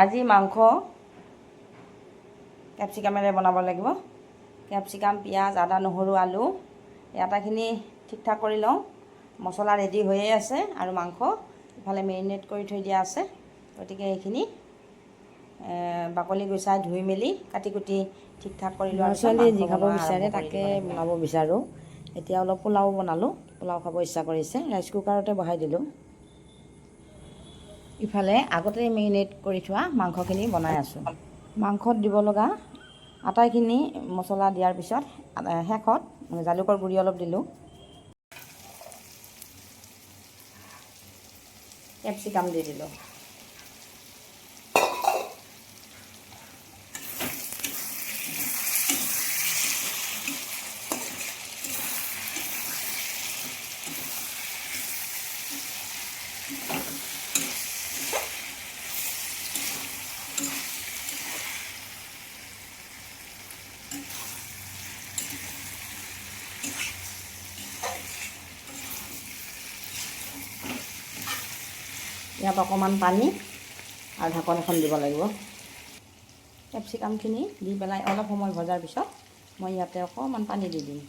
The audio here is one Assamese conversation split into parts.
আজি মাংস কেপচিকামেৰে বনাব লাগিব। কেপচিকাম, পিঁয়াজ, আদা, নহৰু, আলু এই আটাইখিনি ঠিক ঠাক কৰি লওঁ। মছলা ৰেডি হৈয়ে আছে আৰু মাংস ইফালে মেৰিনেট কৰি থৈ দিয়া আছে। গতিকে এইখিনি বাকলি গুচাই ধুই মেলি কাটি কুটি ঠিক ঠাক কৰি লোৱাৰ পিছত ছোৱালীয়ে যি খাব বিচাৰে তাকে বনাব বিচাৰোঁ। এতিয়া অলপ পোলাও বনালোঁ। পোলাও খাব ইচ্ছা কৰিছে, ৰাইচ কুকাৰতে বহাই দিলোঁ। ইফালে আগতে মেৰিনেট কৰি থোৱা মাংসখিনি বনাই আছোঁ। মাংসত দিব লগা আটাইখিনি মছলা দিয়াৰ পিছত শেষত জালুকৰ গুড়ি অলপ দিলোঁ। কেপচিকাম দি দিলোঁ। ইয়াত অকণমান পানী আৰু ঢাকন এখন দিব লাগিব। কেপচিকামখিনি দি পেলাই অলপ সময় ভজাৰ পিছত মই ইয়াতে অকণমান পানী দি দিম।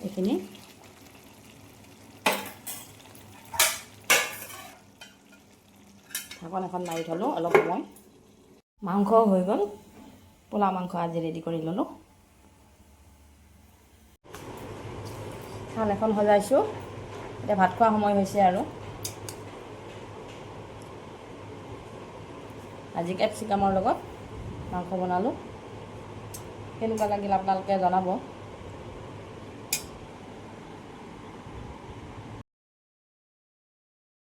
এইখিনি ঢাকন এখন মাৰি থ'লোঁ অলপ সময়। মাংস হৈ গ'ল। পোলাও মাংস আজি ৰেডি কৰি ল'লোঁ। থাল এখন সজাইছোঁ। এতিয়া ভাত খোৱা সময় হৈছে আৰু। আজি কেপচিকামৰ লগত মাংস বনালোঁ। কেনেকুৱা লাগিল আপোনালোকে জনাব।